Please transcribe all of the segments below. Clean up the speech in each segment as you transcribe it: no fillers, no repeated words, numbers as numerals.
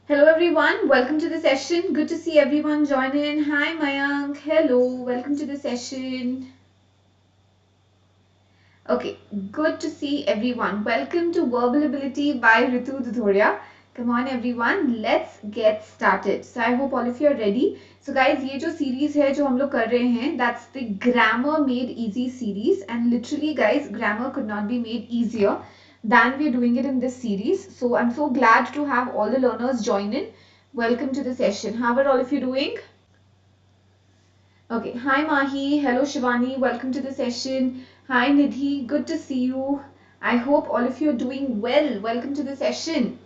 Hello everyone, welcome to the session. Good to see everyone join in. Hi Mayank, hello, welcome to the session. Okay, good to see everyone. Welcome to Verbal Ability by Ritu Dudhoria. Come on everyone, let's get started. So I hope all of you are ready. So guys, ये जो series है जो हम लोग कर रहे हैं, that's the Grammar Made Easy series, and literally guys, grammar could not be made easier than we're doing it in this series. So I'm so glad to have all the learners join in. Welcome to the session. How are all of you doing? Okay, hi Mahi, hello Shivani, welcome to the session. Hi Nidhi, good to see you. I hope all of you are doing well. Welcome to the session.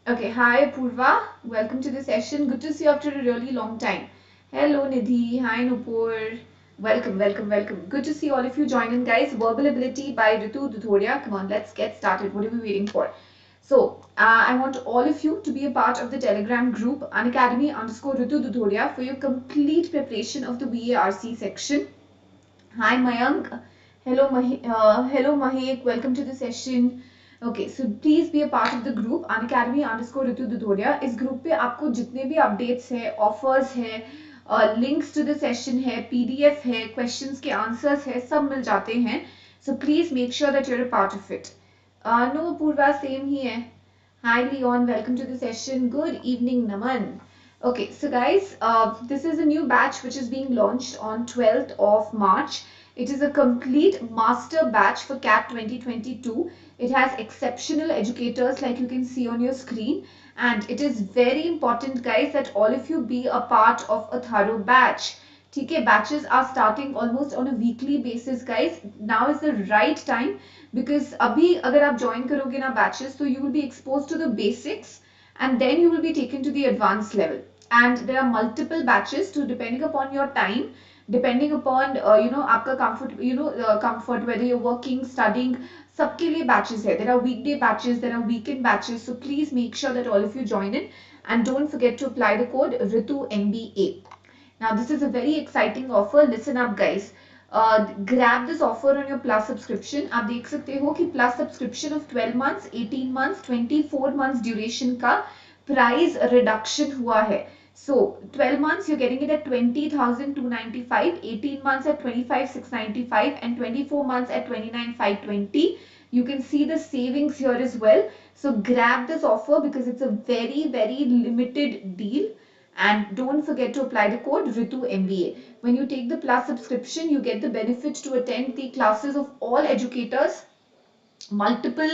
Okay, hi Purva, welcome to the session. Good to see you after a really long time. Hello Nidhi, hi Nupur. Welcome, welcome, welcome. Good to see all of you join in, guys. Verbal Ability by Ritu Dudhoria. Come on, let's get started. What are we waiting for? So, I want all of you to be a part of the Telegram group Unacademy_Ritu Dudhoria for your complete preparation of the VARC section. Hi Mayank. Hello, hello Mahek. Welcome to the session. Okay, so please be a part of the group Unacademy_Ritu Dudhoria. इस group पे आपको जितने भी updates है, offers है, links to the session है, PDF है, questions के आंसर्स है, सब मिल जाते हैं. So please make sure that you're a part of it. No, Purva, same here. Hi, Leon. Welcome to the session. Good evening, Naman. Okay, so guys, this is a new batch which is being launched on 12th of March. It is a complete master batch for CAT 2022. It has exceptional educators like you can see on your screen. And it is very important, guys, that all of you be a part of a thorough batch. ठीक है, batches are starting almost on a weekly basis, guys. Now is the right time because अभी अगर आप join करोगे ना batches, so you will be exposed to the basics and then you will be taken to the advanced level. And there are multiple batches, so depending upon your time, depending upon आपका comfort, whether you're working, studying, सबके लिए batches है. There are weekday batches, there are weekend batches, so please make sure that all of you join in and don't forget to apply the code RITUMBA. Now this is a very exciting offer. Listen up guys. Grab this offer on your plus subscription. आप देख सकते हो कि plus subscription of 12 months, 18 months, 24 months duration का price reduction हुआ है. So 12 months you're getting it at 20,295, 18 months at 25,695 and 24 months at 29,520. You can see the savings here as well. So grab this offer because it's a very, very limited deal. And don't forget to apply the code RITUMBA. When you take the plus subscription, you get the benefit to attend the classes of all educators. Multiple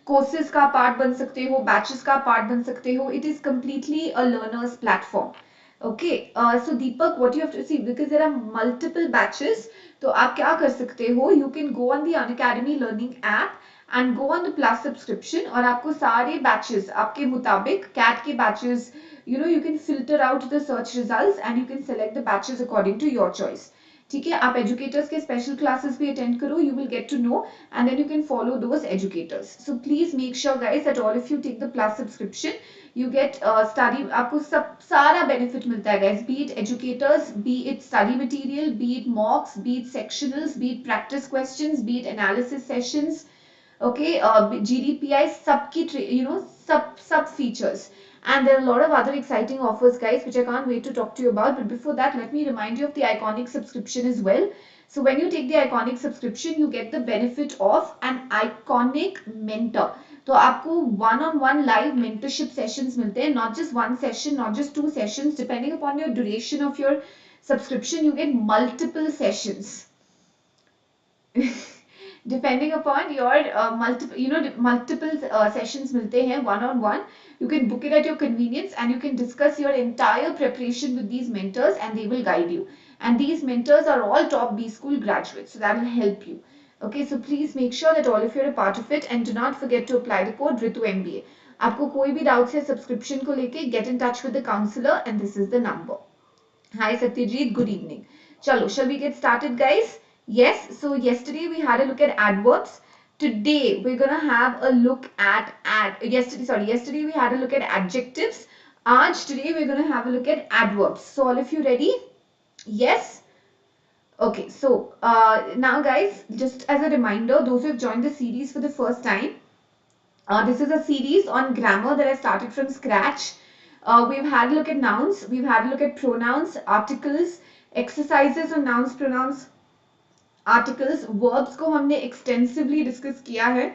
courses का part बन सकते हो, batches का part बन सकते हो. It is completely a learner's platform. Okay, so Deepak, what you have to see, because there are multiple batches, तो आप क्या कर सकते हो? You can go on the Unacademy Learning app and go on the plus subscription और आपको सारे batches आपके मुताबिक CAT के batches, you can filter out the search results and you can select the batches according to your choice. ठीक है, आप educators के special classes भी attend करो, you will get to know and then you can follow those educators. So please make sure guys that all of you take the plus subscription. You get study, आपको सब सारा benefit मिलता है guys, be it educators, be it study material, be it mocks, be it sectionals, be it practice questions, be it analysis sessions, okay, GDPI, सबकी sub features. And there are a lot of other exciting offers, guys, which I can't wait to talk to you about. But before that, let me remind you of the Iconic subscription as well. So when you take the Iconic subscription, you get the benefit of an Iconic mentor. तो आपको one-on-one live mentorship sessions मिलते हैं, not just one session, not just two sessions. Depending upon your duration of your subscription, you get multiple sessions. Depending upon your multiple sessions मिलते हैं one-on-one. You can book it at your convenience and you can discuss your entire preparation with these mentors and they will guide you. And these mentors are all top B school graduates, so that will help you. Okay, so please make sure that all of you are a part of it and do not forget to apply the code RITUMBA. आपको कोई भी doubts है subscription को लेके, get in touch with the counselor and this is the number. Hi Satyajit, good evening. Chalo, shall we get started guys? Yes, so yesterday we had a look at adverbs. Today we're gonna have a look at yesterday we had a look at adjectives. Today we're gonna have a look at adverbs. So all of you ready? Yes? Okay, so now guys, just as a reminder, those who have joined the series for the first time, this is a series on grammar that I started from scratch. We've had a look at nouns, we've had a look at pronouns, articles, exercises on nouns, pronouns, articles. Verbs को हमने extensively discuss किया है,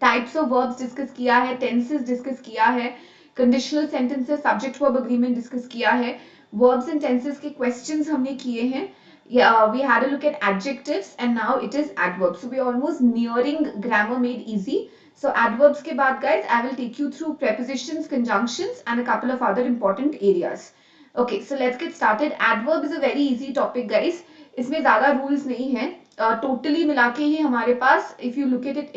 types of verbs discuss किया है, tenses discuss किया है, conditional sentences, subject verb agreement discuss किया है, वर्ब्स एंड टेंसेस के क्वेश्चंस हमने किए हैं. We had a look at adjectives and now it is adverbs. So we are almost nearing grammar made easy. So adverbs के बाद guys, I will take you through prepositions, conjunctions and a couple of other important areas. Okay, so let's get started. Adverb is a very easy topic guys. इसमें ज़्यादा rules नहीं है. Totally मिला के ही हमारे पास, if you look at it,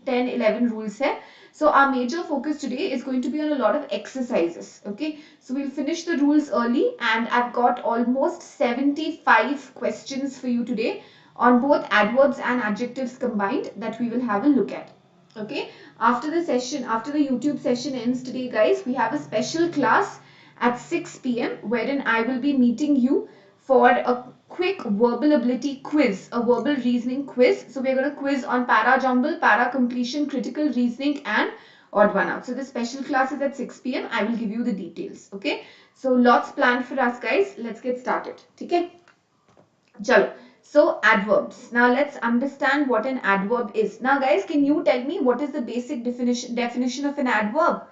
10-11 rules है. So our major focus today is going to be on a lot of exercises. Okay, so we'll finish the rules early and I've got almost 75 questions for you today on both adverbs and adjectives combined that we will have a look at. Okay, after the session, after the YouTube session ends today guys, we have a special class at 6 p.m. wherein I will be meeting you for a quick verbal ability quiz, a verbal reasoning quiz. So we're going to quiz on para jumble, para completion, critical reasoning and odd one out. So the special class is at 6 p.m. I will give you the details. Okay, so lots planned for us guys. Let's get started. Okay, chalo. So adverbs. Now let's understand what an adverb is. Now guys, can you tell me what is the basic definition of an adverb?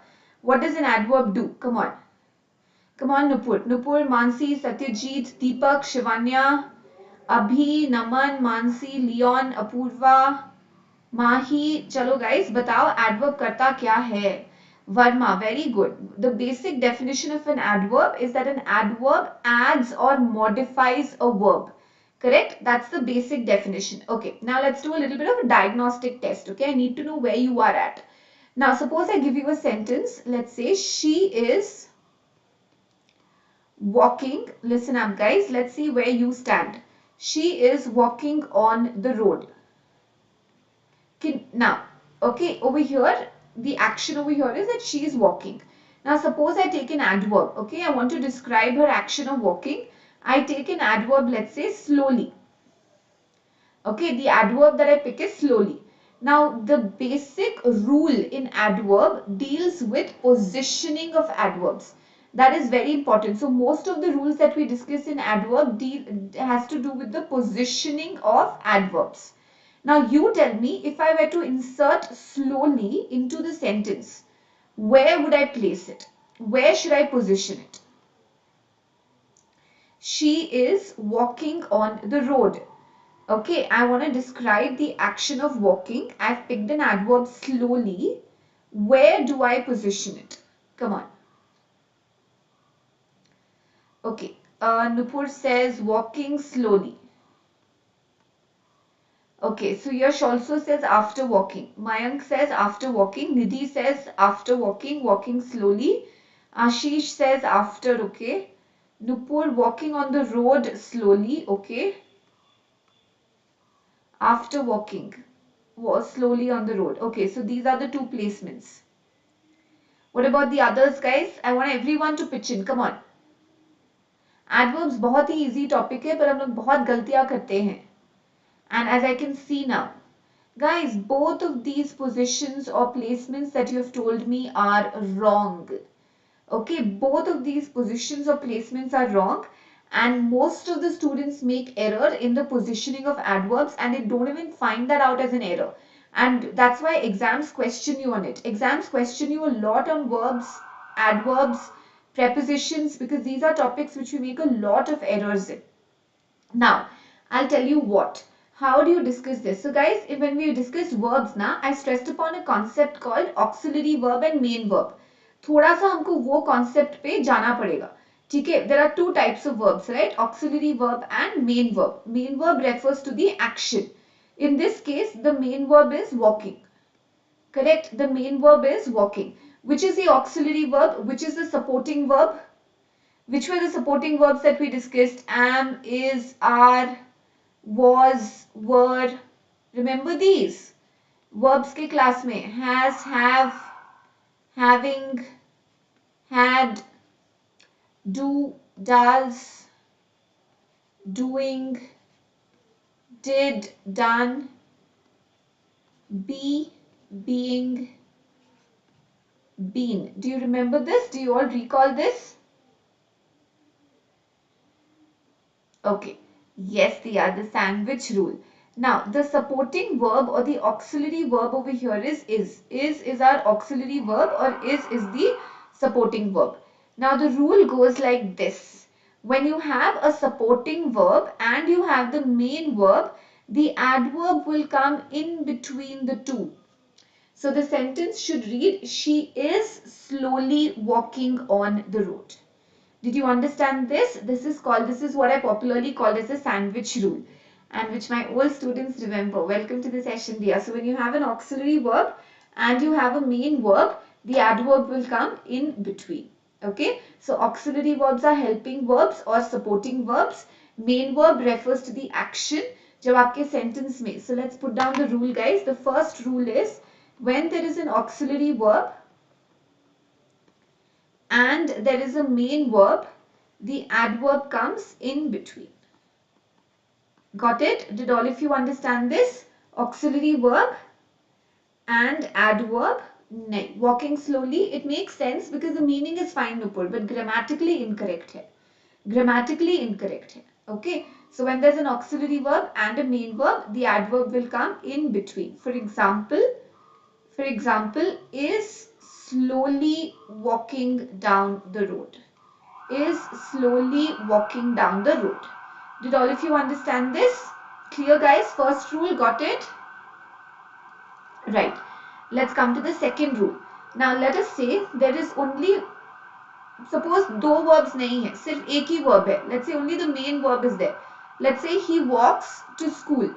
What does an adverb do? Come on. Come on, Nupur, Mansi, Satyajit, Deepak, Shivanya, Abhi, Naman, Mansi, Leon, Apurva, Mahi. Chalo guys, batao adverb karta kya hai? Varma, very good. The basic definition of an adverb is that an adverb adds or modifies a verb. Correct? That's the basic definition. Okay, now let's do a little bit of a diagnostic test. Okay, I need to know where you are at. Now, suppose I give you a sentence. Let's say she is walking. Listen up guys, let's see where you stand. She is walking on the road. Now, okay, over here, the action over here is that she is walking. Now, suppose I take an adverb, okay, I want to describe her action of walking. I take an adverb, let's say slowly. Okay, the adverb that I pick is slowly. Now, the basic rule in adverb deals with positioning of adverbs. That is very important. So, most of the rules that we discuss in adverb has to do with the positioning of adverbs. Now, you tell me, if I were to insert slowly into the sentence, where would I place it? Where should I position it? She is walking on the road. Okay, I want to describe the action of walking. I've picked an adverb slowly. Where do I position it? Come on. Okay, Nupur says walking slowly. Okay, so Yash also says after walking. Mayank says after walking. Nidhi says after walking, walking slowly. Ashish says after, okay. Nupur walking on the road slowly, okay. After walking, was slowly on the road. Okay, so these are the two placements. What about the others guys? I want everyone to pitch in. Come on. Adverbs बहुत ही easy topic है पर हम लोग बहुत गलतियां करते हैं. And as I can see now, guys, both of these positions or placements that you have told me are wrong. Okay, both of these positions or placements are wrong. And most of the students make error in the positioning of adverbs and they don't even find that out as an error. And that's why exams question you on it. Exams question you a lot on verbs, adverbs, prepositions, because these are topics which we make a lot of errors in. Now, I'll tell you what. How do you discuss this? So guys, when we discuss verbs now, I stressed upon a concept called auxiliary verb and main verb. थोड़ा सा हमको वो concept पे जाना पड़ेगा. ठीक है, there are two types of verbs, right? Auxiliary verb and main verb. Main verb refers to the action. In this case, the main verb is walking. Correct? The main verb is walking. Which is the auxiliary verb? Which is the supporting verb? Which were the supporting verbs that we discussed? Am, is, are, was, were. Remember these? Verbs के class में has, have, having, had, do, does, doing, did, done, be, being, been. Do you remember this? Do you all recall this? Okay. Yes, they are the sandwich rule. Now, the supporting verb or the auxiliary verb over here is. Is our auxiliary verb, or is the supporting verb. Now, the rule goes like this. When you have a supporting verb and you have the main verb, the adverb will come in between the two. So the sentence should read, she is slowly walking on the road. Did you understand this? This is what I popularly call as a sandwich rule, and which my old students remember. Welcome to the session, dear. So when you have an auxiliary verb and you have a main verb, the adverb will come in between. Okay. So auxiliary verbs are helping verbs or supporting verbs. Main verb refers to the action जब आपके sentence में. So let's put down the rule, guys. The first rule is when there is an auxiliary verb and there is a main verb, the adverb comes in between. Got it? Did all of you understand this? Auxiliary verb and adverb. Walking slowly, it makes sense because the meaning is fine, Nupur, but grammatically incorrect hai. Grammatically incorrect hai. Okay. So when there's an auxiliary verb and a main verb, the adverb will come in between. For example, is slowly walking down the road. Is slowly walking down the road. Did all of you understand this? Clear, guys? First rule, got it? Right. Let's come to the second rule. Now let us say there is only, suppose दो verbs नहीं है, सिर्फ एक ही verb है. Let's say only the main verb is there. Let's say he walks to school.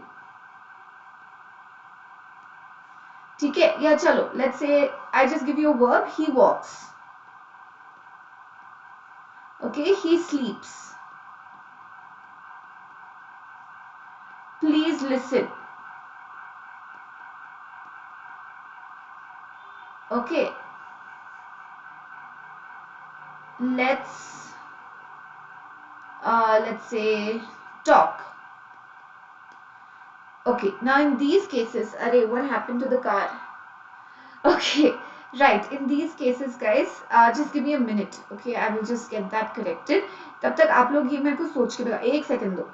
ठीक है? या चलो, let's say I just give you a verb, he walks. Okay, he sleeps. Please listen. Okay. Let's say talk. Okay, now in these cases, array, what happened to the car? Okay, right, in these cases, guys, just give me a minute. Okay, I will just get that corrected. तब तक आप लोग ये मेरे को सोच के बताओ, एक सेकंड दो.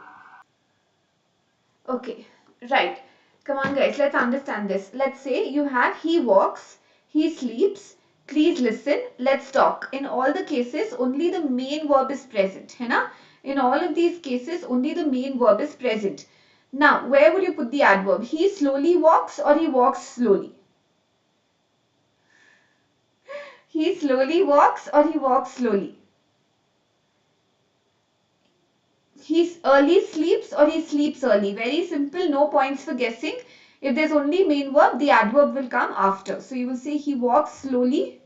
Okay, right. Come on, guys, let's understand this. Let's say you have he walks, he sleeps, please listen, let's talk. In all the cases, only the main verb is present. है ना? In all of these cases, only the main verb is present. Now, where would you put the adverb? He slowly walks or he walks slowly? He slowly walks or he walks slowly? He early sleeps or he sleeps early? Very simple, no points for guessing. If there's only main verb, the adverb will come after. So you will say he walks slowly,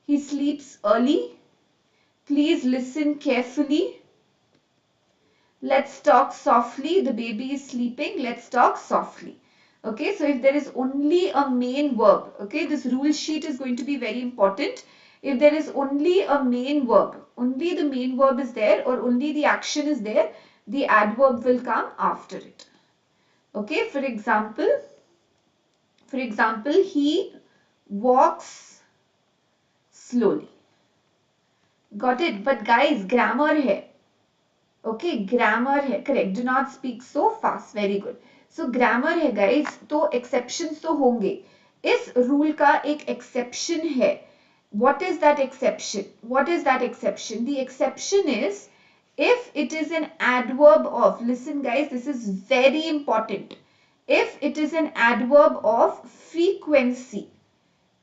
he sleeps early, please listen carefully, let's talk softly, the baby is sleeping, let's talk softly. Okay, so if there is only a main verb, okay, this rule sheet is going to be very important. If there is only a main verb, only the main verb is there or only the action is there, the adverb will come after it. Okay, for example, he walks slowly. Got it? But guys, grammar hai. Okay, grammar hai. Correct. Do not speak so fast. Very good. So grammar है guys, तो exceptions तो होंगे. इस rule का एक exception है. What is that exception? What is that exception? The exception is if it is an adverb of, listen guys, this is very important. If it is an adverb of frequency.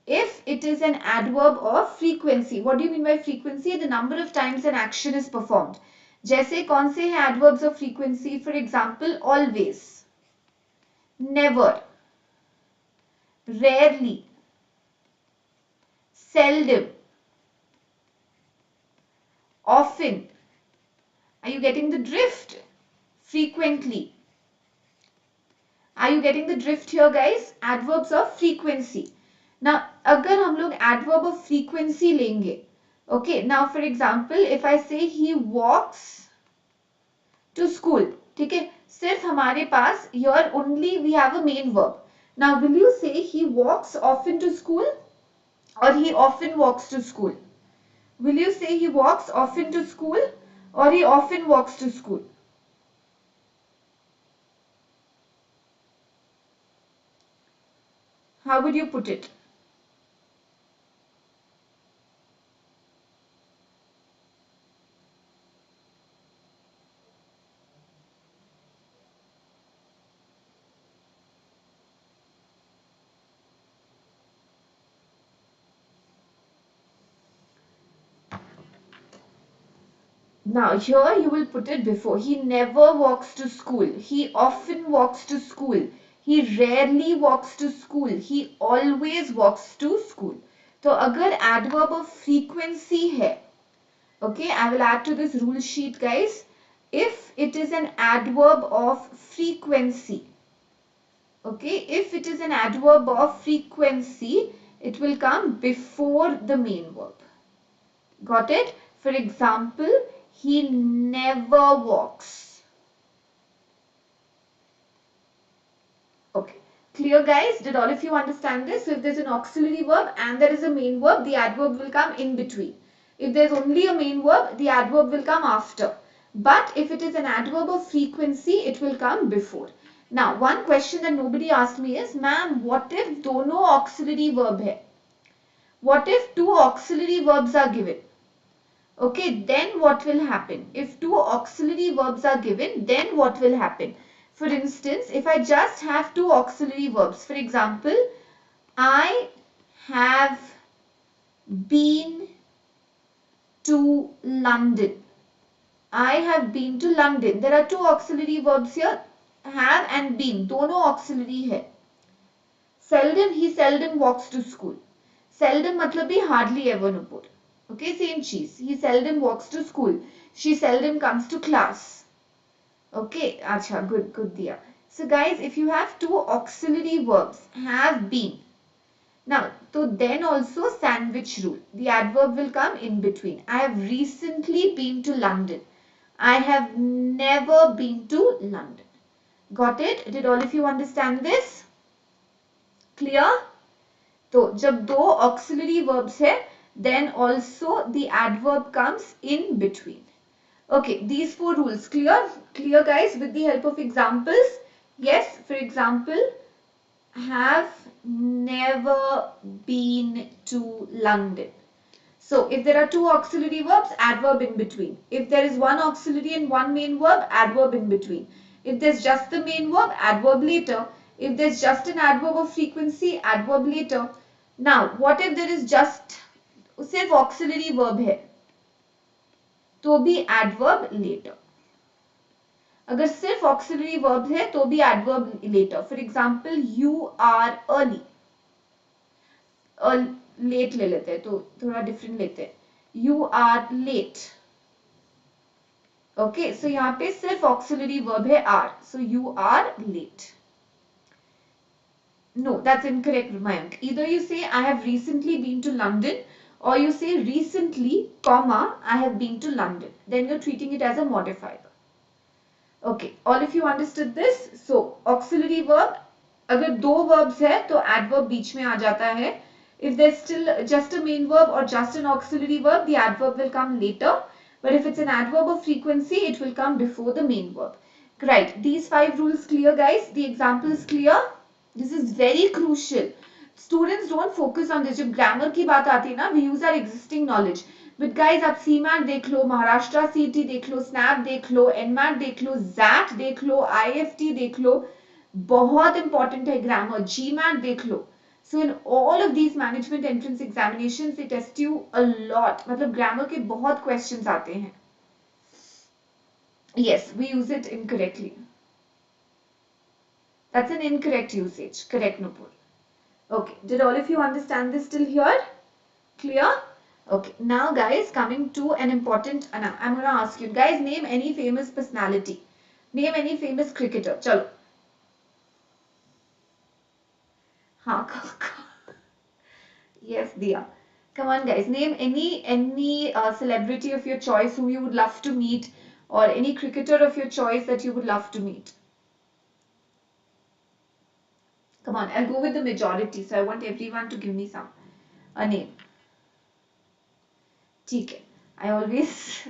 If it is an adverb of frequency. What do you mean by frequency? The number of times an action is performed. जैसे कौन से हैं adverbs of frequency? For example, always, never, rarely, seldom, often. Are you getting the drift? Frequently. Are you getting the drift here, guys? Adverbs of frequency. Now, अगर हम लोग adverb of frequency लेंगे, okay, now for example, if I say he walks to school, ठीक है, सिर्फ हमारे पास here only we have a main verb. Now, will you say he walks often to school? or he often walks to school? Will you say he walks often to school or he often walks to school? How would you put it? Now here you will put it before. He never walks to school. He often walks to school. He rarely walks to school. He always walks to school. तो अगर adverb of frequency है, okay, I will add to this rule sheet, guys. If it is an adverb of frequency, okay, if it is an adverb of frequency, it will come before the main verb. Got it? For example, he never walks. Okay. Clear, guys? Did all of you understand this? So if there's an auxiliary verb and there is a main verb, the adverb will come in between. If there's only a main verb, the adverb will come after. But if it is an adverb of frequency, it will come before. Now, one question that nobody asked me is, ma'am, what if dono auxiliary verb hai? What if two auxiliary verbs are given? Okay, then what will happen? If two auxiliary verbs are given, then what will happen? For instance, if I just have two auxiliary verbs, for example, I have been to London. I have been to London. There are two auxiliary verbs here, have and been. दोनों auxiliary है. Seldom, he seldom walks to school. Seldom मतलब भी hardly ever Nupur. Okay, same cheese. He seldom walks to school. She seldom comes to class. Okay, acha, good diya. So guys, if you have two auxiliary verbs, have been. Now, so then also sandwich rule. The adverb will come in between. I have recently been to London. I have never been to London. Got it? Did all of you understand this? Clear? So, जब दो auxiliary verbs है, then also the adverb comes in between. Okay, these four rules clear? Clear, guys, with the help of examples? Yes, for example, have never been to London. So, if there are two auxiliary verbs, adverb in between. If there is one auxiliary and one main verb, adverb in between. If there's just the main verb, adverb later. If there's just an adverb of frequency, adverb later. Now, what if there is just सिर्फ auxiliary verb है तो भी adverb later. अगर सिर्फ auxiliary verb है तो भी adverb later. For example, you are early. Late ले लेते हैं तो थोड़ा different लेते हैं. You are late. Okay, so यहाँ पे सिर्फ auxiliary verb है are. So you are late. No, that's incorrect, Mayank. Either you say I have recently been to London, or you say recently, comma, I have been to London. Then you're treating it as a modifier. Okay, all of you understood this? So, auxiliary verb, अगर दो verbs है तो adverb बीच में आ जाता है. If there's still just a main verb or just an auxiliary verb, the adverb will come later. But if it's an adverb of frequency, it will come before the main verb. Right, these 5 rules clear, guys? The example is clear? This is very crucial. Students don't focus on this. जब grammar की बात आती है ना, we use our existing knowledge. But guys, आप CMAT देख लो, Maharashtra CT देख लो, SNAP देख लो, NMAT देख लो, ZAT देख लो, IFT देख लो, बहुत important है grammar. GMAT देख लो. So in all of these management entrance examinations, they test you a lot. मतलब grammar के बहुत questions आते हैं. Yes, we use it incorrectly. That's an incorrect usage. Correct, Nupur. Okay, did all of you understand this till here? Clear? Okay, now guys, coming to an important, now I'm going to ask you guys, name any famous personality. Name any famous cricketer. Chalo. Haan, yes, Diya. Come on guys, name any celebrity of your choice whom you would love to meet, or any cricketer of your choice that you would love to meet. Come on, I'll go with the majority, so I want everyone to give me some. a name. ठीक है. I always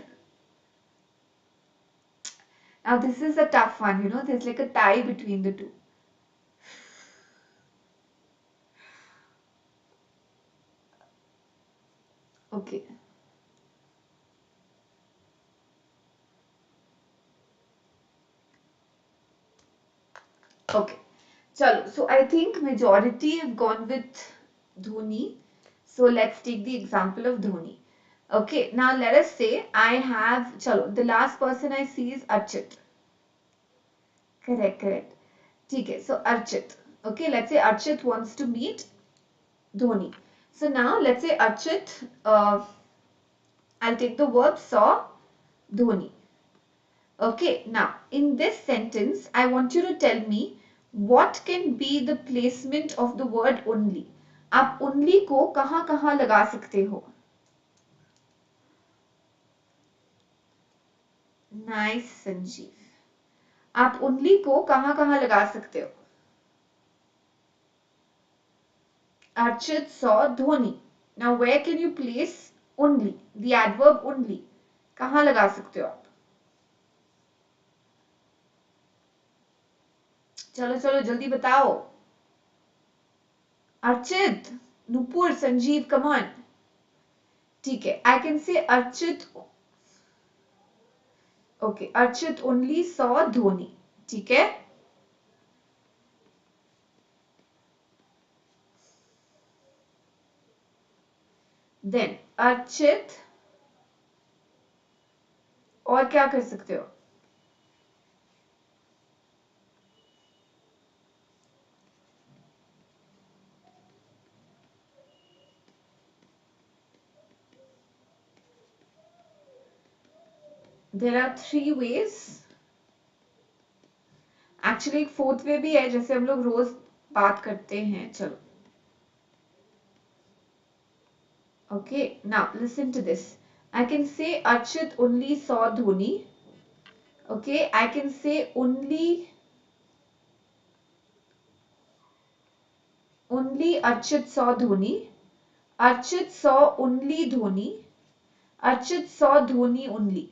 now this is a tough one, you know. There's like a tie between the two. Okay. Okay. Chalo. So I think majority have gone with Dhoni. So let's take the example of Dhoni. Okay. Now let us say I have, chalo, the last person I see is Archit. Correct, correct. Okay. So Archit. Okay. Let's say Archit wants to meet Dhoni. So now let's say Archit, I'll take the verb saw Dhoni. Okay, now in this sentence, I want you to tell me what can be the placement of the word only. आप only को कहाँ कहाँ लगा सकते हो? Nice, Sanjeev. आप only को कहाँ कहाँ लगा सकते हो? Archit saw Dhoni. Now where can you place only? The adverb only. कहाँ लगा सकते हो आप? चलो चलो जल्दी बताओ. Archit, Nupur, Sanjeev, come on. ठीक है. I can say Archit. Okay, Archit only saw Dhoni. ठीक है. Then Archit और क्या कर सकते हो? There are three ways. Actually एक फोर्थ वे भी है जैसे हम लोग रोज बात करते हैं. चलो. Okay, now listen to this. I can say Archit only saw Dhoni. Okay, I can say only Archit saw Dhoni. Archit saw only Dhoni. Archit saw Dhoni only.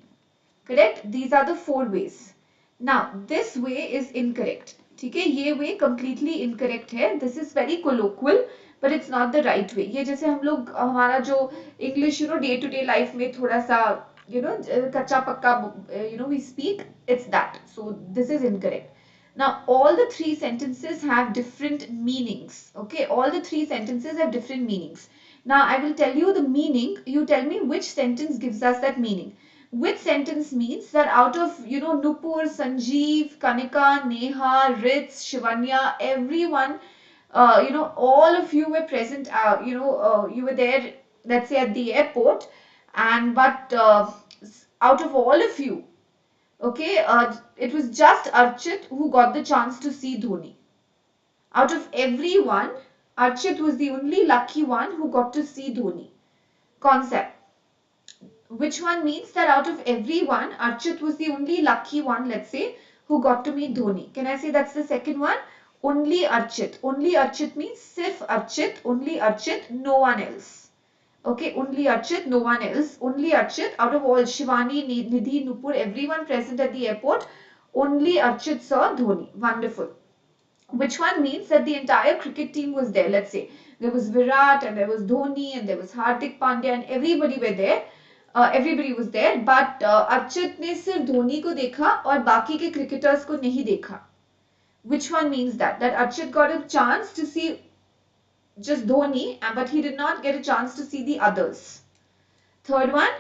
Correct? These are the four ways. Now this way is incorrect. ठीक है, ये way completely incorrect है. This is very colloquial, but it's not the right way. ये जैसे हम लोग हमारा जो English day to day life में थोड़ा सा कच्चा पक्का we speak, it's that. So this is incorrect. Now all the three sentences have different meanings. Okay, all the three sentences have different meanings. Now I will tell you the meaning. You tell me which sentence gives us that meaning. Which sentence means that out of, Nupur, Sanjeev, Kanika, Neha, Rits, Shivanya, everyone, all of you were present, you were there, let's say at the airport, and but out of all of you, okay, it was just Archit who got the chance to see Dhoni. Out of everyone, Archit was the only lucky one who got to see Dhoni. Concept. Which one means that out of everyone, Archit was the only lucky one, let's say, who got to meet Dhoni. Can I say that's the second one? Only Archit. Only Archit means sirf Archit, only Archit, no one else. Okay, only Archit, no one else. Only Archit, out of all Shivani, Nidhi, Nupur, everyone present at the airport, only Archit saw Dhoni. Wonderful. Which one means that the entire cricket team was there. Let's say there was Virat and there was Dhoni and there was Hardik Pandya and everybody were there. Everybody was there, but Archit ने सिर्फ धोनी को देखा और बाकी के cricketers को नहीं देखा. Which one means that Archit got a chance to see just Dhoni, but he did not get a chance to see the others. Third one,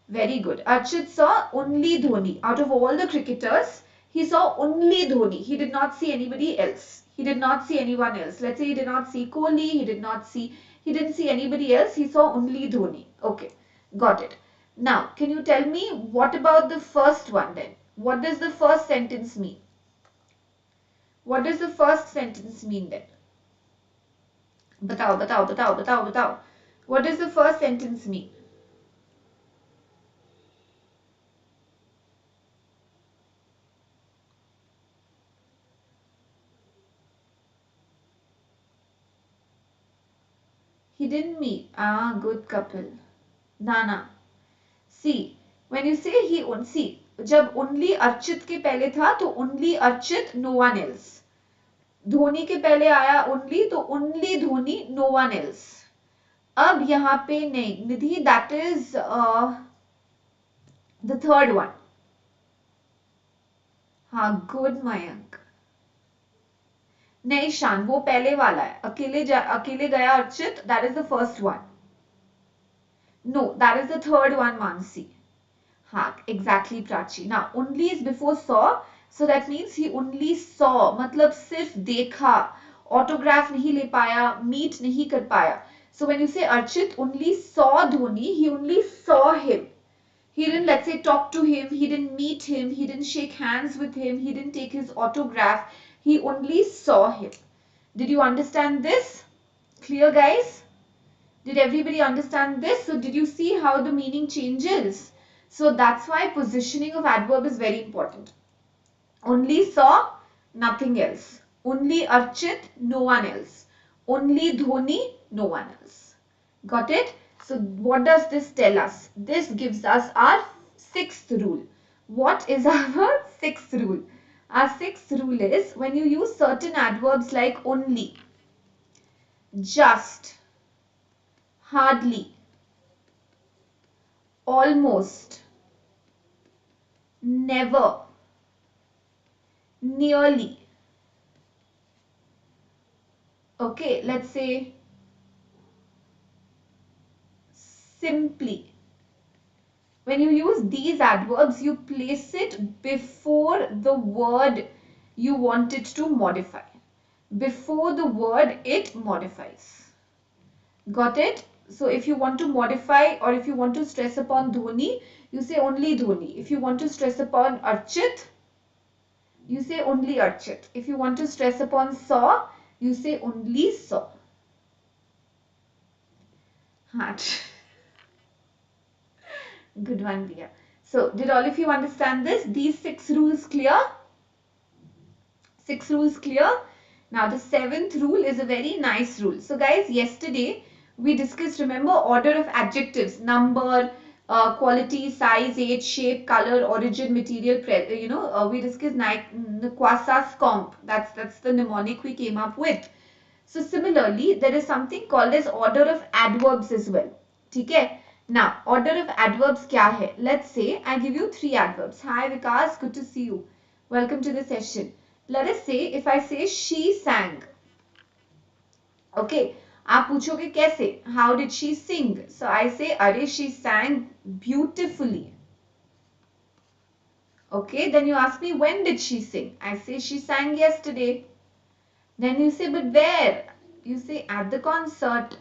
very good. Archit saw only Dhoni. Out of all the cricketers, he saw only Dhoni. He did not see anybody else. He did not see anyone else. Let's say he did not see Kohli. He didn't see anybody else. He saw only Dhoni. Okay, got it. Now, can you tell me what about the first one then? What does the first sentence mean? What does the first sentence mean then? Batao, batao, batao, batao, batao. What does the first sentence mean? He didn't meet. Ah, good couple. Nana. See, when you say he, see, जब only Archit के पहले था तो only Archit, no one else. Dhoni के पहले आया only तो only Dhoni, no one else. अब यहाँ पे नहीं निधि, that is the third one. हाँ, good मयंक. नहीं शान, वो पहले वाला है. अकेले गया Archit, that is the first one. No, that is the third one, Mansi. हाँ, exactly, Prachi. Now, only is before saw, so that means he only saw, मतलब सिर्फ देखा, autograph नहीं ले पाया, meet नहीं कर पाया. So when you say Archit only saw Dhoni, he only saw him. He didn't, let's say, talk to him, he didn't meet him, he didn't shake hands with him, he didn't take his autograph, he only saw him. Did you understand this? Clear, guys? Did everybody understand this? So did you see how the meaning changes? So that's why positioning of adverb is very important. Only saw, nothing else. Only Archit, no one else. Only Dhoni, no one else. Got it? So what does this tell us? This gives us our sixth rule. What is our sixth rule? Our sixth rule is when you use certain adverbs like only, just, hardly, almost, never, nearly. Okay, let's say simply. When you use these adverbs, you place it before the word you want it to modify. Before the word it modifies. Got it? So if you want to modify or if you want to stress upon Dhoni, you say only Dhoni. If you want to stress upon Archit, you say only Archit. If you want to stress upon saw, you say only saw. Good one, dear. So did all of you understand this? These 6 rules clear? 6 rules clear? Now the 7th rule is a very nice rule. So guys, yesterday we discussed, remember, order of adjectives, number, quality, size, age, shape, color, origin, material, we discussed quasas comp. That's the mnemonic we came up with. So similarly, there is something called as order of adverbs as well. Okay? Now, order of adverbs kya hai? Let's say I give you 3 adverbs. Hi Vikas, good to see you. Welcome to the session. Let us say if I say she sang. Okay, आप पूछोगे कैसे? How did she sing? So I say, अरे she sang beautifully. Okay, then you ask me when did she sing? I say she sang yesterday. Then you say, but where? You say at the concert.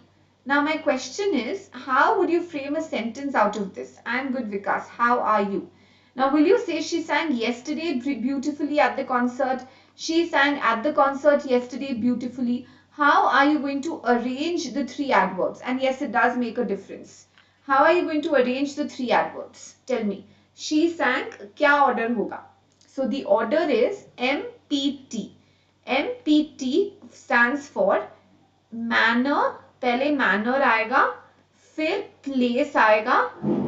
Now my question is, how would you frame a sentence out of this? I'm good, Vikas. How are you? Now will you say she sang yesterday beautifully at the concert? She sang at the concert yesterday beautifully. How are you going to arrange the 3 adverbs? And yes, it does make a difference. How are you going to arrange the 3 adverbs? Tell me. She sang, kya order hoga? So the order is MPT. MPT stands for manner. पहले manner आएगा, फिर place आएगा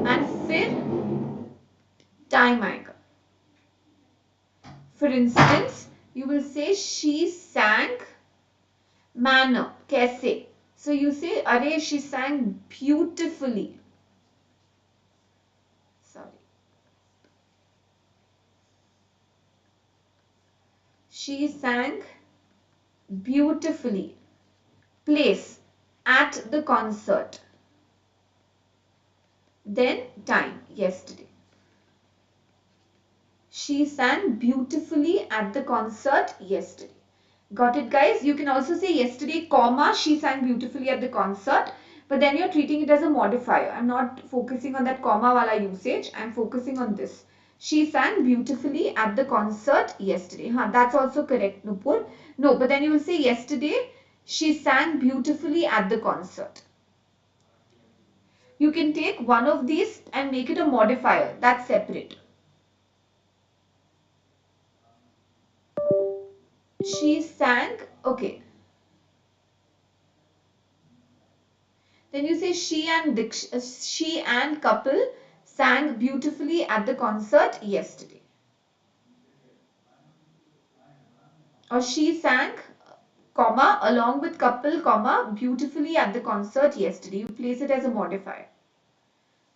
and फिर time आएगा. For instance, you will say she sang manner. कैसे? So you say, अरे she sang beautifully. Sorry. She sang beautifully. Place, at the concert. Then time, yesterday. She sang beautifully at the concert yesterday. Got it, guys? You can also say yesterday, comma, she sang beautifully at the concert. But then you're treating it as a modifier. I'm not focusing on that comma wala usage. I'm focusing on this. She sang beautifully at the concert yesterday. That's also correct, Nupur. No, but then you will say yesterday, she sang beautifully at the concert. You can take one of these and make it a modifier. That's separate. She sang, okay. Then you say she and couple sang beautifully at the concert yesterday. Or she sang, comma, along with couple, comma, beautifully at the concert yesterday. You place it as a modifier.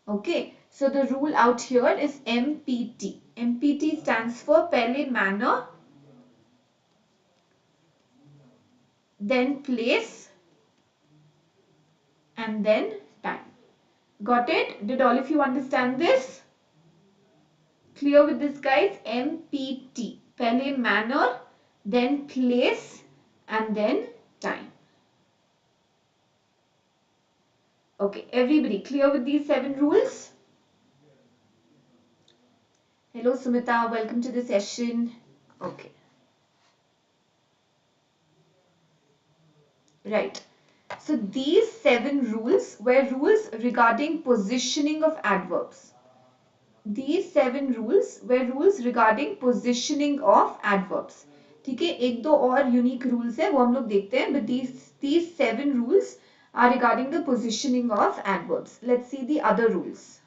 Okay, so the rule out here is MPT. MPT stands for pehle manner, then place, and then time. Got it? Did all of you understand this? Clear with this, guys? MPT. Pehle manner, then place, and then time. Okay, everybody clear with these 7 rules? Hello Sumita, welcome to the session. Okay. Right. So these 7 rules were rules regarding positioning of adverbs. These 7 rules were rules regarding positioning of adverbs. ठीक है, एक दो और unique rules है वो हम लोग देखते हैं, but these 7 rules are regarding the positioning of adverbs. Let's see the other rules.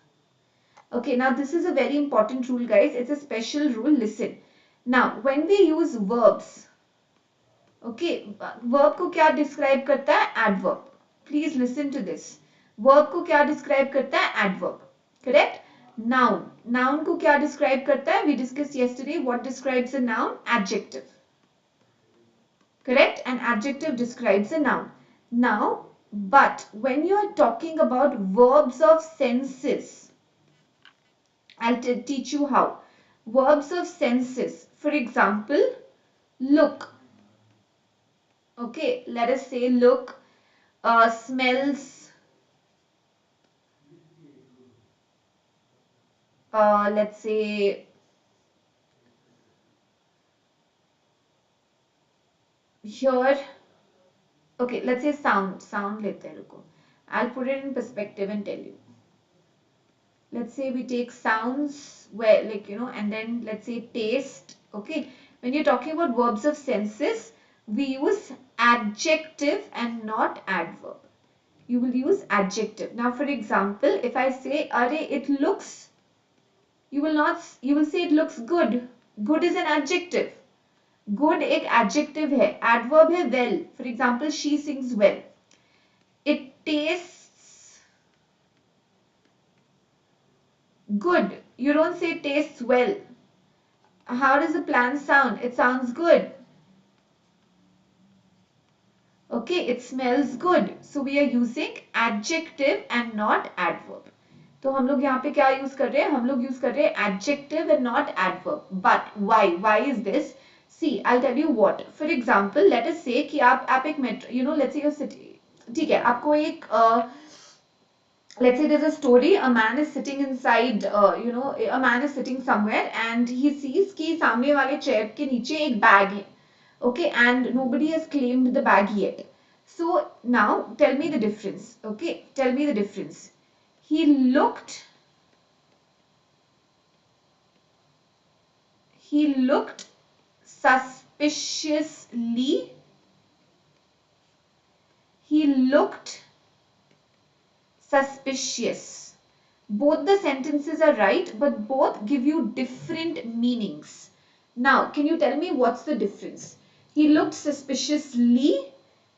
Okay, now this is a very important rule, guys. It's a special rule. Listen. Now, when we use verbs, okay, verb को क्या describe करता है? Adverb. Please listen to this. Verb को क्या describe करता है? Adverb. Correct? Noun. Noun को क्या describe करता है? We discussed yesterday what describes a noun? Adjective. Correct? An adjective describes a noun. Now, but when you are talking about verbs of senses, I'll teach you how. Verbs of senses. For example, look. Okay, let us say look, smells, let's say hear. Okay, let's say sound. Sound lete hain, ruko. I'll put it in perspective and tell you. Let's say we take sounds where, like, and then let's say taste. Okay, when you're talking about verbs of senses, we use adjective and not adverb. You will use adjective. Now, for example, if I say, "Are it looks," you will say it looks good. Good is an adjective. Good एक adjective है. Adverb है well. For example, she sings well. It tastes good. You don't say tastes well. How does the plan sound? It sounds good. Okay, it smells good. So we are using adjective and not adverb. तो हम लोग यहाँ पे क्या use कर रहे हैं? हम लोग use कर रहे हैं adjective and not adverb. But why? Why is this? See, I'll tell you what. For example, let us say कि आप एक metro, let's say you're sitting. ठीक है, आपको एक let's say there's a story. A man is sitting inside, a man is sitting somewhere and he sees कि सामने वाले chair के नीचे एक bag है. Okay, and nobody has claimed the bag yet. So now tell me the difference. Okay, tell me the difference. He looked suspiciously. He looked suspicious. Both the sentences are right, but both give you different meanings. Now, can you tell me what's the difference? He looked suspiciously.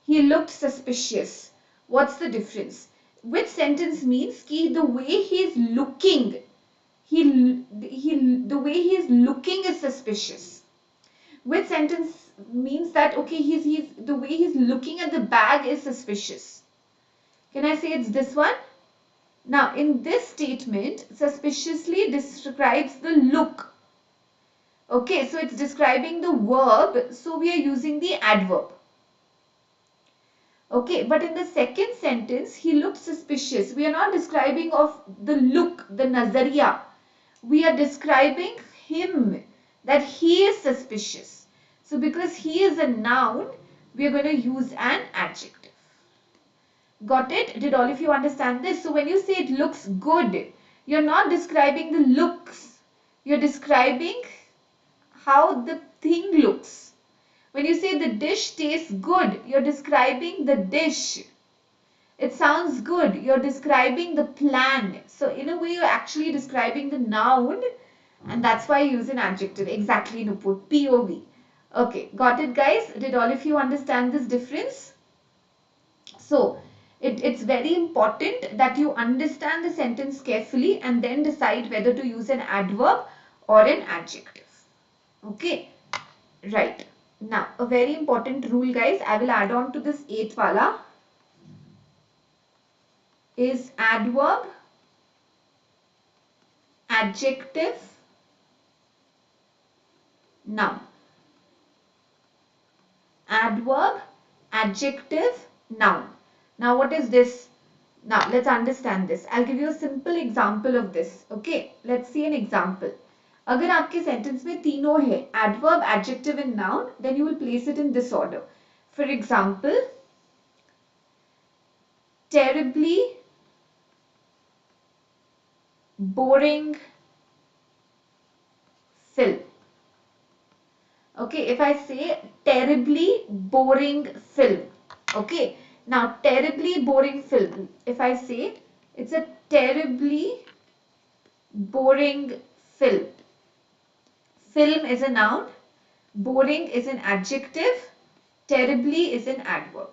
He looked suspicious. What's the difference? Which sentence means कि the way he is looking, the way he is looking is suspicious. Which sentence means that okay, the way he's looking at the bag is suspicious? Can I say it's this one? Now, in this statement, suspiciously describes the look. Okay, so it's describing the verb, so we are using the adverb. Okay, but in the second sentence, he looked suspicious. We are not describing of the look, the nazariya. We are describing him, that he is suspicious. So because he is a noun, we are going to use an adjective. Got it? Did all of you understand this? So when you say it looks good, you're not describing the looks. You're describing how the thing looks. When you say the dish tastes good, you're describing the dish. It sounds good. You're describing the plan. So in a way, you're actually describing the noun, and that's why you use an adjective. Exactly, Nupur. POV. Okay, got it, guys? Did all of you understand this difference? So, it's very important that you understand the sentence carefully and then decide whether to use an adverb or an adjective. Okay, right. Now, a very important rule, guys, I will add on to this 8th wala is adverb, adjective, noun. Adverb, adjective, noun. Now, what is this? Now, let's understand this. I'll give you a simple example of this. Okay, let's see an example. अगर आपके sentence में तीनों है adverb, adjective and noun, then you will place it in this order. For example, terribly boring film. Okay, if I say terribly boring film. Okay, now terribly boring film. If I say it's a terribly boring film. Film is a noun. Boring is an adjective. Terribly is an adverb.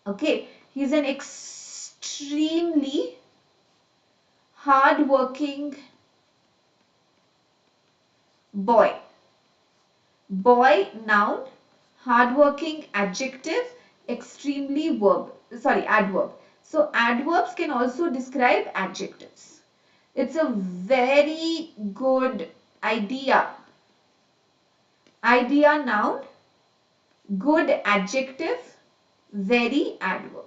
Okay, he's an extremely hard-working boy. Boy, noun. Hard-working, adjective. Extremely, verb. Sorry, adverb. So, adverbs can also describe adjectives. It's a very good idea. Idea, noun. Good, adjective. Very, adverb.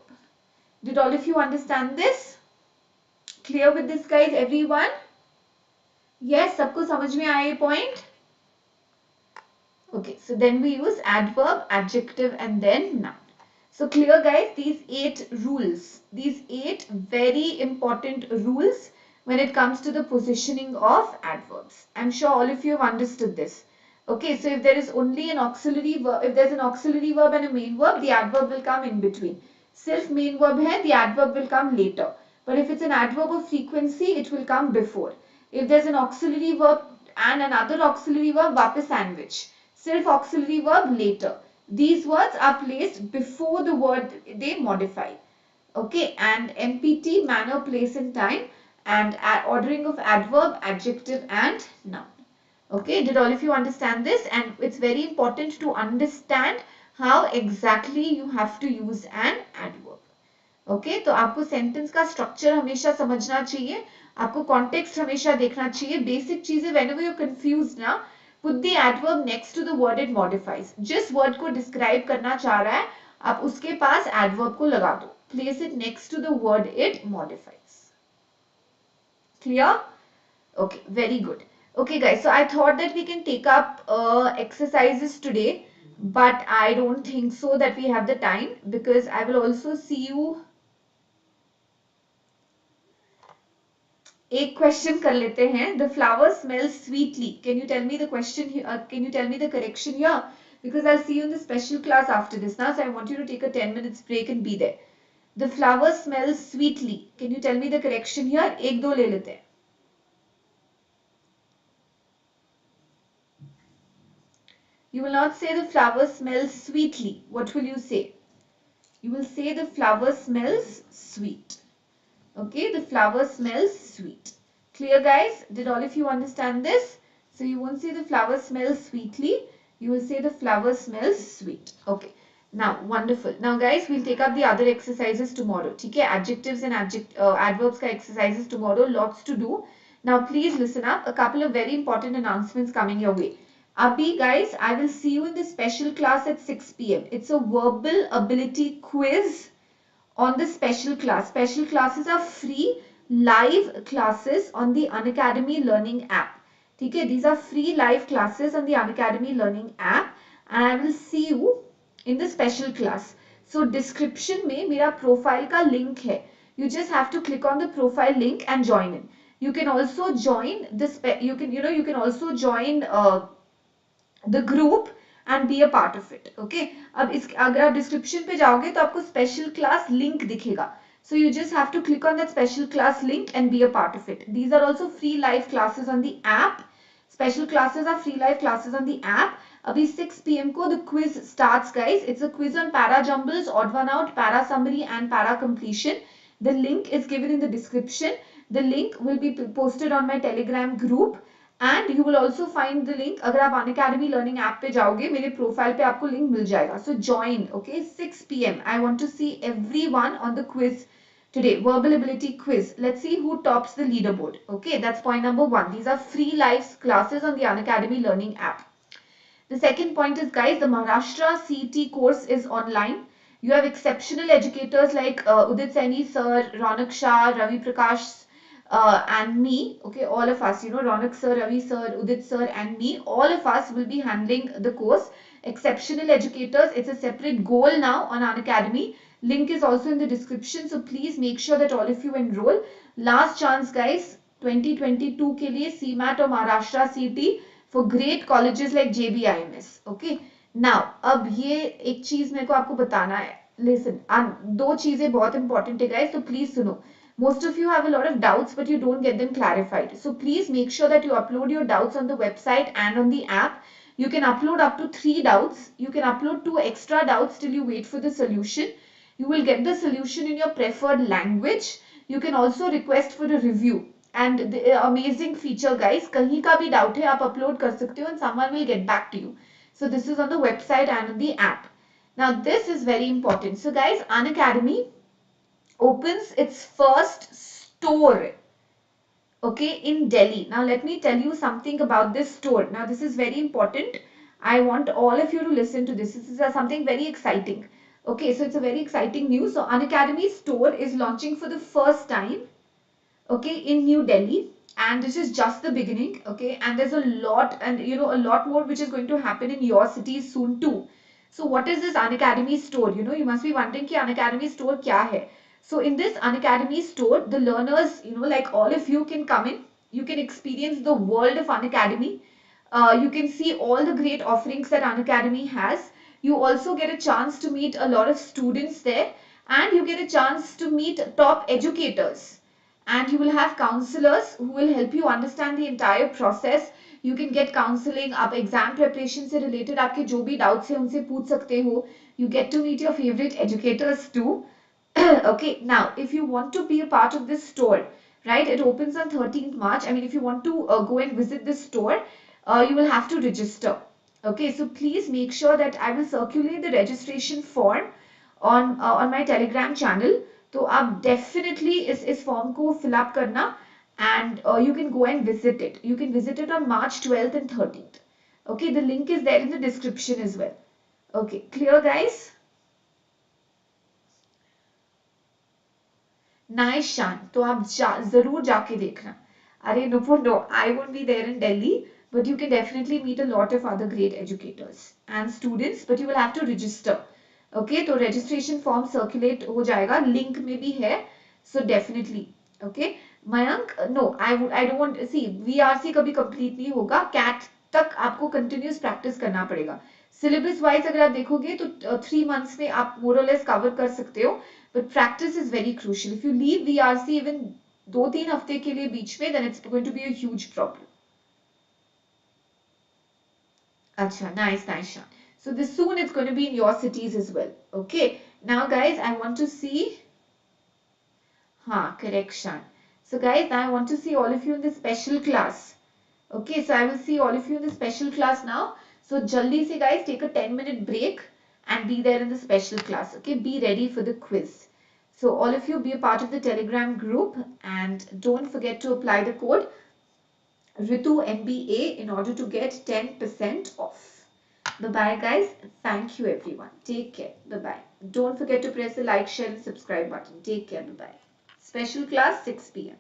Did all of you understand this? Clear with this, guys, everyone? Yes, सबको समझ में आया ये point? Okay, so then we use adverb, adjective and then noun. So clear, guys, these 8 rules. These 8 very important rules when it comes to the positioning of adverbs. I'm sure all of you have understood this. Okay, so if there is only an auxiliary verb, if there's an auxiliary verb and a main verb, the adverb will come in between. Sirf main verb hai, the adverb will come later. But if it's an adverb of frequency, it will come before. If there's an auxiliary verb and another auxiliary verb, वापस sandwich. Sirf auxiliary verb later. These words are placed before the word they modify. Okay, and MPT, manner, place and time, and ordering of adverb, adjective and noun. Okay, did all of you understand this? And it's very important to understand how exactly you have to use an adverb. Okay, तो आपको sentence का structure हमेशा समझना चाहिए, आपको context हमेशा देखना चाहिए. Basic चीजें whenever you're confused ना, put the adverb next to the word it modifies. जिस word को describe करना चाह रहा है, आप उसके पास adverb को लगा दो. Place it next to the word it modifies. Clear? Okay, very good. Okay, guys, so I thought that we can take up exercises today, but I don't think so that we have the time, because I will also see you. एक question कर लेते हैं. The flower smells sweetly. Can you tell me the question here? Can you tell me the correction here? Because I'll see you in the special class after this now, so I want you to take a 10 minutes break and be there. The flower smells sweetly. Can you tell me the correction here? एक दो ले लेते हैं. You will not say the flower smells sweetly. What will you say? You will say the flower smells sweet. Okay, the flower smells sweet. Clear, guys? Did all of you understand this? So you won't say the flower smells sweetly. You will say the flower smells sweet. Okay. Now, wonderful. Now, guys, we'll take up the other exercises tomorrow. Okay, adjectives and adverbs ka exercises tomorrow. Lots to do. Now, please listen up. A couple of very important announcements coming your way. Abhi, guys, I will see you in the special class at 6 p.m. It's a verbal ability quiz on the special class. Special classes are free live classes on the Unacademy learning app. Okay, these are free live classes on the Unacademy learning app, and I will see you in the special class. So description में मेरा profile का link है. You just have to click on the profile link and join in. You can also join this. You can also join the group and be a part of it. Okay, अब इस अगर आप description पे जाओगे तो आपको special class link दिखेगा. So you just have to click on that special class link and be a part of it. These are also free live classes on the app. Special classes are free live classes on the app. Abhi 6 p.m. ko the quiz starts, guys. It's a quiz on para jumbles, odd one out, para summary and para completion. The link is given in the description. The link will be posted on my Telegram group. And you will also find the link. अगर आप Unacademy learning app पे जाओगे मेरे profile पे आपको link मिल जाएगा. So join, okay? 6 p.m. I want to see everyone on the quiz today. Verbal ability quiz. Let's see who tops the leaderboard. Okay, that's point number 1. These are free live classes on the Unacademy learning app. The second point is, guys, the Maharashtra CET course is online. You have exceptional educators like Udit Saini sir, Ronak Shah, Ravi Prakash, and me. Okay, all of us, you know, Ronak sir, Ravi sir, Udit sir, and me, all of us will be handling the course. Exceptional educators. It's a separate goal now on Unacademy. Link is also in the description. So please make sure that all of you enroll. Last chance, guys. 2022 के लिए CMAT और Maharashtra CET for great colleges like JBIMS. Okay. Now, अब ये एक चीज मेरे को आपको बताना है. Listen, दो चीजें बहुत important है, guys. तो please सुनो. Most of you have a lot of doubts, but you don't get them clarified. So please make sure that you upload your doubts on the website and on the app. You can upload up to 3 doubts. You can upload 2 extra doubts till you wait for the solution. You will get the solution in your preferred language. You can also request for a review. And the amazing feature, guys, kahin ka bhi doubt hai, aap upload kar sakte ho and someone will get back to you. So this is on the website and on the app. Now this is very important. So guys, Unacademy opens its first store, okay, in Delhi. Now let me tell you something about this store. Now this is very important. I want all of you to listen to this. This is something very exciting. Okay, so it's a very exciting news. So Unacademy store is launching for the first time, okay, in New Delhi, and this is just the beginning. Okay, and there's a lot, and you know, a lot more which is going to happen in your cities soon too. So what is this Unacademy store? You know, you must be wondering ki Unacademy store kya hai. So in this Unacademy store, the learners, you know, like all of you can come in. You can experience the world of Unacademy. You can see all the great offerings that Unacademy has. You also get a chance to meet a lot of students there, and you get a chance to meet top educators. And you will have counselors who will help you understand the entire process. You can get counseling. आप exam preparation से related आपके जो भी doubts हैं उनसे पूछ सकते हो. You get to meet your favorite educators too. Okay, now if you want to be a part of this store, right, it opens on 13th March. I mean, if you want to go and visit this store, you will have to register. Okay, so please make sure that I will circulate the registration form on my Telegram channel. तो आप definitely इस form को fill up करना, and you can go and visit it. You can visit it on March 12th and 13th. Okay, the link is there in the description as well. Okay, clear, guys? Nice, Shan. तो आप जरूर जाके देखना. अरे no, I won't be there in Delhi, but you can definitely meet a lot of other great educators and students, but you will have to register. Okay, तो registration form circulate हो जाएगा, link में भी है, so definitely. Okay, Mayank, no, I don't want, see, VRC कभी complete नहीं होगा, CAT तक आपको continuous practice करना पड़ेगा. Syllabus wise अगर आप देखोगे तो 3 months में आप more or less cover कर सकते हो, but practice is very crucial. If you leave VRC even 2-3 हफ्ते के लिए बीच में, then it's going to be a huge problem. Acha, nice, Shan. So this soon it's going to be in your cities as well. Okay. Now guys, I want to see. Correction. So guys, now I want to see all of you in the special class. Okay, so I will see all of you in the special class now. So jaldi se guys, take a 10-minute break and be there in the special class. Okay, be ready for the quiz. So all of you be a part of the Telegram group, and don't forget to apply the code Ritu MBA in order to get 10% off. Bye-bye, guys. Thank you, everyone. Take care. Bye-bye. Don't forget to press the like, share, and subscribe button. Take care. Bye-bye. Special class, 6 p.m.